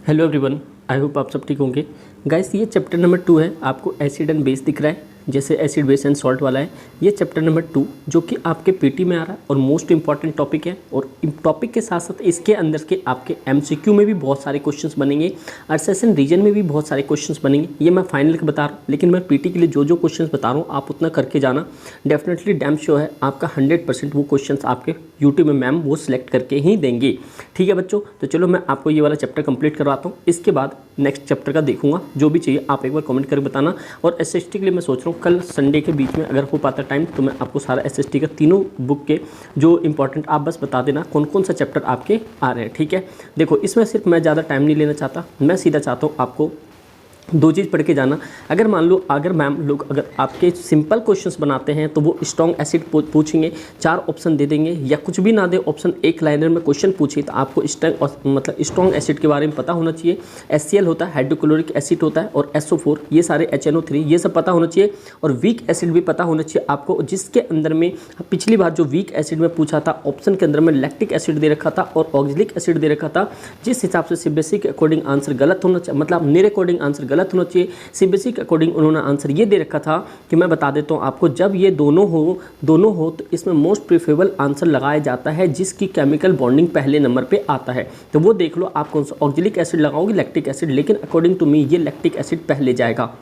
Hello everyone, I hope आप सब ठीक होंगे। गाइस, ये चैप्टर नंबर 2 है। आपको एसिड एंड बेस दिख रहा है, जैसे एसिड बेस एंड सॉल्ट वाला है। ये चैप्टर नंबर 2 जो कि आपके पीटी में आ रहा है और मोस्ट इंपॉर्टेंट टॉपिक है। और टॉपिक के साथ साथ इसके अंदर के आपके एमसीक्यू में भी बहुत सारे क्वेश्चंस बनेंगे और सेशन रीजन में भी बहुत सारे क्वेश्चंस बनेंगे। ये मैं फाइनल के बता रहा हूँ, लेकिन मैं पीटी के लिए जो जो क्वेश्चंस बता रहा हूँ आप उतना करके जाना। डेफिनेटली डैम श्योर है आपका 100% वो क्वेश्चंस आपके यूट्यूब में मैम वो सिलेक्ट करके ही देंगे। ठीक है बच्चों, तो चलो मैं आपको ये वाला चैप्टर कंप्लीट करवाता हूँ। इसके बाद नेक्स्ट चैप्टर का देखूंगा। जो भी चाहिए आप एक बार कमेंट करके बताना। और एसएसटी के लिए मैं सोच रहा हूँ कल संडे के बीच में अगर हो पाता टाइम तो मैं आपको सारा एसएसटी का तीनों बुक के जो इंपॉर्टेंट आप बस बता देना कौन कौन सा चैप्टर आपके आ रहे हैं। ठीक है, देखो इसमें सिर्फ मैं ज़्यादा टाइम नहीं लेना चाहता, मैं सीधा चाहता हूँ आपको दो चीज़ पढ़ के जाना। अगर मान लो अगर मैम लोग अगर आपके सिंपल क्वेश्चंस बनाते हैं तो वो स्ट्रॉन्ग एसिड पूछेंगे, 4 ऑप्शन दे देंगे, या कुछ भी ना दे ऑप्शन, एक लाइनर में क्वेश्चन पूछे तो आपको स्ट्रॉन्ग एसिड के बारे में पता होना चाहिए। HCl होता है, हाइड्रोक्लोरिक एसिड होता है, और SO4, ये सारे HNO3, ये सब पता होना चाहिए। और वीक एसिड भी पता होना चाहिए आपको, जिसके अंदर में पिछली बार जो वीक एसिड में पूछा था ऑप्शन के अंदर में लैक्टिक एसिड दे रखा था और ऑक्जेलिक एसिड दे रखा था। जिस हिसाब से सीबीएसई के अकॉर्डिंग आंसर गलत होना चाहिए, मतलब मेरे अकॉर्डिंग आंसर गलत होना चाहिए। सीबीएसई के अकॉर्डिंग उन्होंने आंसर ये दे रखा था कि मैं बता देता हूँ आपको, जब ये दोनों हो तो इसमें मोस्ट प्रेफरेबल आंसर लगाया जाता है जिसकी केमिकल बॉन्डिंग पहले नंबर पे आता है। तो वो देख लो आप कौन सा ऑक्जेलिक एसिड लगाओगे, लैक्टिक एसिड, लेकिन अकॉर्डिंग टू मी ये लैक्टिक एसिड पहले जाएगा।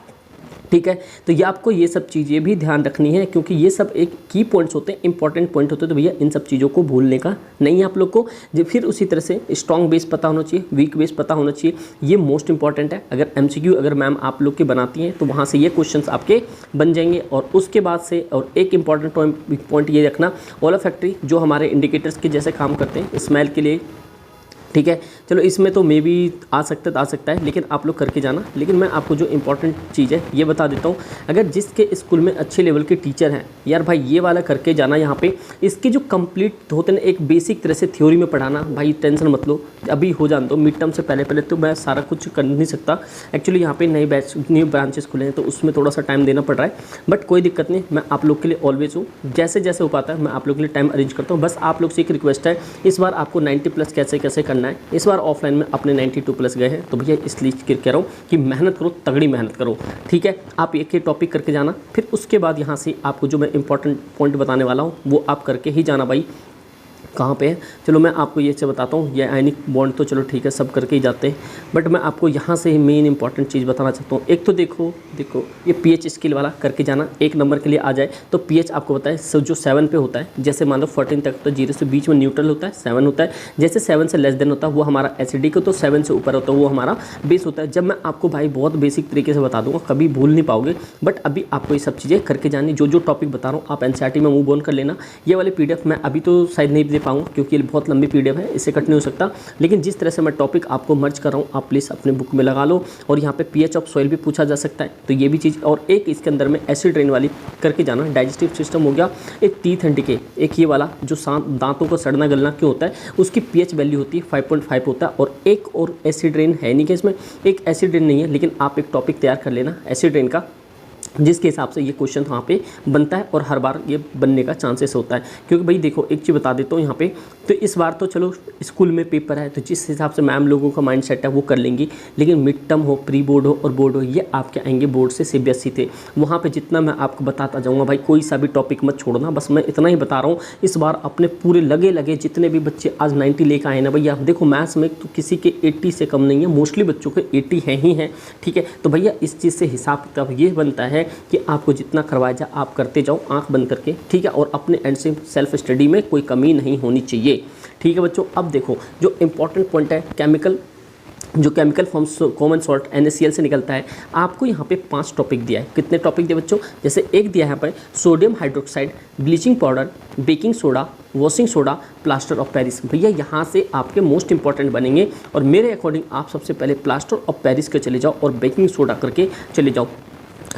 ठीक है, तो ये आपको ये सब चीज़ें भी ध्यान रखनी है क्योंकि ये सब एक की पॉइंट्स होते हैं, इंपॉर्टेंट पॉइंट होते हैं। तो भैया इन सब चीज़ों को भूलने का नहीं है आप लोग को। जब फिर उसी तरह से स्ट्रॉन्ग बेस पता होना चाहिए, वीक बेस पता होना चाहिए, ये मोस्ट इंपॉर्टेंट है। अगर एमसीक्यू अगर मैम आप लोग के बनाती हैं तो वहाँ से ये क्वेश्चंस आपके बन जाएंगे। और उसके बाद से और एक इंपॉर्टेंट पॉइंट ये रखना, ओलोफैक्टरी जो हमारे इंडिकेटर्स के जैसे काम करते हैं स्मेल के लिए। ठीक है, चलो इसमें तो मे भी आ सकता है, लेकिन आप लोग करके जाना। लेकिन मैं आपको जो इंपॉर्टेंट चीज़ है ये बता देता हूँ। अगर जिसके स्कूल में अच्छे लेवल के टीचर हैं यार भाई, ये वाला करके जाना। यहाँ पे इसके जो कंप्लीट होते हैं एक बेसिक तरह से थ्योरी में पढ़ाना, भाई टेंशन मत लो, अभी हो जान दो। मिड टर्म से पहले तो मैं सारा कुछ कर नहीं सकता। एक्चुअली यहाँ पे न्यू ब्रांचेस खुले हैं तो उसमें थोड़ा सा टाइम देना पड़ रहा है, बट कोई दिक्कत नहीं, मैं आप लोग के लिए ऑलवेज हूँ। जैसे जैसे हो पाता है मैं आप लोग के लिए टाइम अरेंज करता हूँ। बस आप लोग से एक रिक्वेस्ट है, इस बार आपको 90+ कैसे करना है। इस बार ऑफलाइन में अपने 92+ गए हैं तो भैया इसलिए कह रहा हूँ कि मेहनत करो, तगड़ी मेहनत करो। ठीक है, आप एक टॉपिक करके जाना, फिर उसके बाद यहाँ से आपको जो मैं इंपॉर्टेंट पॉइंट बताने वाला हूँ वो आप करके ही जाना। भाई कहाँ पे है, चलो मैं आपको ये से बताता हूँ। ये आयनिक बॉन्ड तो चलो ठीक है सब करके ही जाते हैं, बट मैं आपको यहाँ से ही मेन इंपॉर्टेंट चीज़ बताना चाहता हूँ। एक तो देखो ये पीएच स्केल वाला करके जाना, एक नंबर के लिए आ जाए तो पीएच आपको बताए जो 7 पे होता है। जैसे मान लो 14 तक तो 0 से बीच में न्यूट्रल होता है, 7 होता है। जैसे 7 से लेस देन होता है वो हमारा एसिडिक, तो 7 से ऊपर होता है वो हमारा बेस होता है। जब मैं आपको भाई बहुत बेसिक तरीके से बता दूंगा, कभी भूल नहीं पाओगे, बट अभी आपको ये सब चीज़ें करके जानी। जो टॉपिक बता रहा हूँ आप एनसीईआरटी में मूव ऑन कर लेना। ये वाले पीडीएफ मैं अभी तो शायद नहीं दे पाऊंगा क्योंकि ये बहुत लंबी पीडीएफ है, इससे कट नहीं हो सकता, लेकिन जिस तरह से मैं टॉपिक आपको मर्ज कर रहा हूँ आप प्लीज़ अपने बुक में लगा लो। और यहाँ पे पीएच ऑफ सॉइल भी पूछा जा सकता है, तो ये भी चीज़। और एक इसके अंदर में एसिड रेन वाली करके जाना। डाइजेस्टिव सिस्टम हो गया, एक टीथ एंड डिके, एक ये वाला जो दांतों को सड़ना गलना क्यों होता है, उसकी पीएच वैल्यू होती है 5.5 होता है। और एक और एसिड रेन है नहीं कि इसमें एक एसिड रेन नहीं है, लेकिन आप एक टॉपिक तैयार कर लेना एसिड रेन का, जिसके हिसाब से ये क्वेश्चन वहाँ पे बनता है और हर बार ये बनने का चांसेस होता है। क्योंकि भाई देखो एक चीज़ बता देता हूँ यहाँ पे, तो इस बार तो चलो स्कूल में पेपर है तो जिस हिसाब से मैम लोगों का माइंड सेट है वो कर लेंगी, लेकिन मिड टर्म हो, प्री बोर्ड हो और बोर्ड हो, ये आपके आएंगे बोर्ड से सीबीएसई थे। वहाँ पर जितना मैं आपको बताता जाऊँगा भाई, कोई सा भी टॉपिक मत छोड़ना, बस मैं इतना ही बता रहा हूँ। इस बार अपने पूरे लगे जितने भी बच्चे आज 90 लेकर आए ना भैया, देखो मैथ्स में तो किसी के 80 से कम नहीं है, मोस्टली बच्चों के 80 हैं ही हैं। ठीक है, तो भैया इस चीज़ से हिसाब किताब ये बनता है कि आपको जितना करवाया जाए आप करते जाओ आंख बंद करके। ठीक है, और अपने एंड से सेल्फ स्टडी में कोई कमी नहीं होनी चाहिए। ठीक है बच्चों, अब देखो जो इंपॉर्टेंट पॉइंट है chemical forms common salt NaCl से निकलता है। आपको यहाँ पे 5 टॉपिक दिया है। कितने टॉपिक दिए बच्चों, जैसे एक दिया है यहाँ पर sodium hydroxide, bleaching powder, baking soda, washing soda, plaster of Paris. भैया यहाँ से आपके मोस्ट इंपॉर्टेंट बनेंगे और मेरे अकॉर्डिंग आप सबसे पहले प्लास्टर ऑफ पेरिस के चले जाओ और बेकिंग सोडा करके चले जाओ।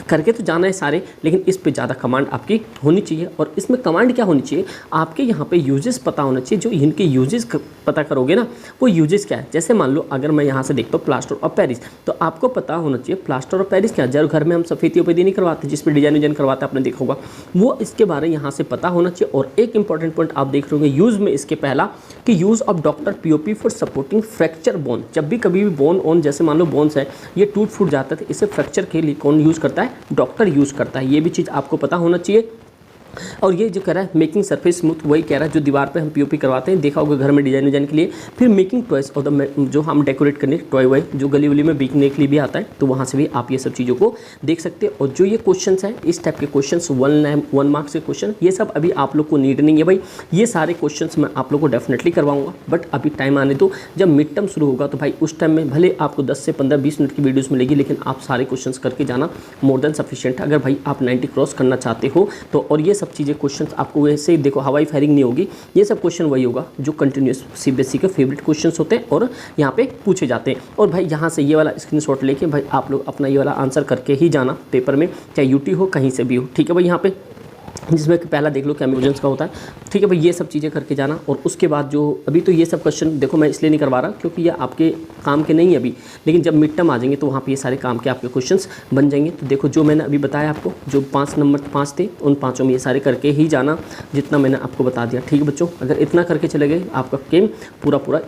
करके तो जाना है सारे, लेकिन इस पे ज़्यादा कमांड आपकी होनी चाहिए। और इसमें कमांड क्या होनी चाहिए, आपके यहाँ पे यूजेस पता होना चाहिए। जो इनके यूजेस पता करोगे ना, वो यूजेस क्या है। जैसे मान लो अगर मैं यहाँ से देखता हूँ प्लास्टर ऑफ पेरिस, तो आपको पता होना चाहिए प्लास्टर ऑफ पेरिस क्या, जब घर में हम सफ़ेदी वफेदी नहीं करवाते, जिस पर डिजाइन करवाते आपने देखा होगा, वो इसके बारे में यहाँ से पता होना चाहिए। और एक इंपॉर्टेंट पॉइंट आप देख रहे होंगे यूज़ में, इसके पहला कि use of doctor POP for supporting fracture bone. जब भी कभी भी बोन ऑन, जैसे मान लो बोन्स है ये टूट फूट जाता है, इसे फ्रैक्चर के लिए कौन यूज़ करता है, डॉक्टर यूज़ करता है। ये भी चीज़ आपको पता होना चाहिए। और ये जो कह रहा है मेकिंग सरफेस स्मूथ, वही कह रहा है जो दीवार पे हम पीओपी करवाते हैं, देखा होगा घर में डिजाइन के लिए। फिर मेकिंग टॉयस और जो हम डेकोरेट करने टॉय वाय जो गली वली में बिकने के लिए भी आता है, तो वहाँ से भी आप ये सब चीज़ों को देख सकते हैं। और जो ये क्वेश्चंस हैं, इस टाइप के क्वेश्चंस 1 मार्क्स के क्वेश्चन, ये सब अभी आप लोग को नीड नहीं है भाई। ये सारे क्वेश्चंस मैं आप लोग को डेफिनेटली करवाऊंगा, बट अभी टाइम आने दो। जब मिड टर्म शुरू होगा तो भाई उस टाइम में भले आपको 10 से 15-20 मिनट की वीडियोस मिलेगी, लेकिन आप सारे क्वेश्चंस करके जाना मोर देन सफिशिएंट। अगर भाई आप 90 क्रॉस करना चाहते हो तो। और ये सब चीज़ें क्वेश्चंस आपको वैसे देखो हवाई फायरिंग नहीं होगी, ये सब क्वेश्चन वही होगा जो कंटिन्यूस सीबीएसई के फेवरेट क्वेश्चंस होते हैं और यहाँ पे पूछे जाते हैं। और भाई यहाँ से ये वाला स्क्रीनशॉट लेके भाई आप लोग अपना ये वाला आंसर करके ही जाना पेपर में, चाहे यूटी हो कहीं से भी हो, ठीक है भाई। यहाँ पे जिसमें कि पहला देख लो कैमियोजेंस का होता है, ठीक है भाई। ये सब चीज़ें करके जाना। और उसके बाद जो अभी तो ये सब क्वेश्चन देखो मैं इसलिए नहीं करवा रहा क्योंकि ये आपके काम के नहीं है अभी, लेकिन जब मिड टर्म आ जाएंगे तो वहाँ पे ये सारे काम के आपके क्वेश्चंस बन जाएंगे। तो देखो जो मैंने अभी बताया आपको, जो 5 नंबर 5 थे, उन 5 में ये सारे करके ही जाना जितना मैंने आपको बता दिया, ठीक है बच्चों। अगर इतना करके चले गए आपका गेम पूरा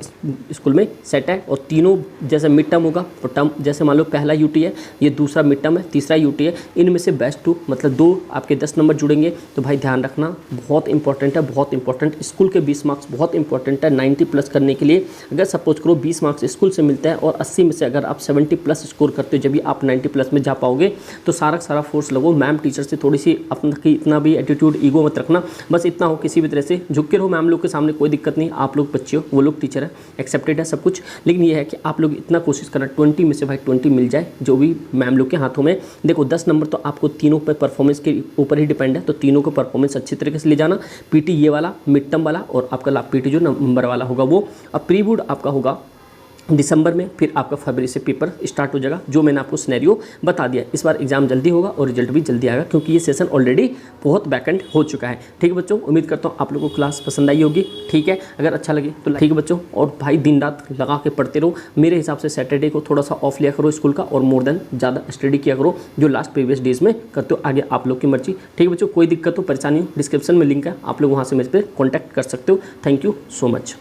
स्कूल में सेट है। और तीनों जैसे मिड टर्म होगा तो टर्म, जैसे मान लो पहला यूटी है, ये दूसरा मिड टर्म है, तीसरा यूटी है, इनमें से बेस्ट 2 मतलब 2 आपके 10 नंबर जुड़ेंगे। तो भाई ध्यान रखना, बहुत इंपॉर्टेंट है, बहुत इंपॉर्टेंट। स्कूल के 20 मार्क्स बहुत इंपॉर्टेंट है 90 प्लस करने के लिए। अगर सपोज करो 20 मार्क्स स्कूल से मिलता है और 80 में से अगर आप 70 प्लस स्कोर करते हो, जब भी आप 90 प्लस में जा पाओगे। तो सारा फोर्स लगो, मैम टीचर से थोड़ी सी अपना की इतना भी एटीट्यूड ईगो मत रखना, बस इतना हो किसी भी तरह से झुक के रहो मैम लोग के सामने, कोई दिक्कत नहीं। आप लोग बच्चे हो, वो लोग टीचर है, एक्सेप्टेड है सब कुछ। लेकिन ये है कि आप लोग इतना कोशिश करना 20 में से भाई 20 मिल जाए जो भी मैम लोग के हाथों में। देखो 10 नंबर तो आपको तीनों पर परफॉर्मेंस के ऊपर ही डिपेंड है, तो तीनों को परफॉर्मेंस अच्छी तरीके से ले जाना। पीटी ये वाला मिड टर्म वाला, और आपका लाभ पीटी जो नंबर वाला होगा वो। अब प्री बोर्ड आपका होगा दिसंबर में, फिर आपका फरवरी से पेपर स्टार्ट हो जाएगा। जो मैंने आपको सिनेरियो बता दिया, इस बार एग्जाम जल्दी होगा और रिजल्ट भी जल्दी आएगा क्योंकि ये सेशन ऑलरेडी बहुत बैकेंड हो चुका है, ठीक है बच्चों। उम्मीद करता हूँ आप लोगों को क्लास पसंद आई होगी, ठीक है। अगर अच्छा लगे तो ठीक है बच्चों, और भाई दिन रात लगा के पढ़ते रहो। मेरे हिसाब से सैटरडे को थोड़ा सा ऑफ लिया करो स्कूल का, और मोर देन ज़्यादा स्टडी किया करो जो लास्ट प्रीवियस डेज में करते हो। आगे आप लोग की मर्जी, ठीक है बच्चों। कोई दिक्कत हो परेशानी हो, डिस्क्रिप्शन में लिंक है, आप लोग वहाँ से मेरे पर कॉन्टैक्ट कर सकते हो। Thank you so much.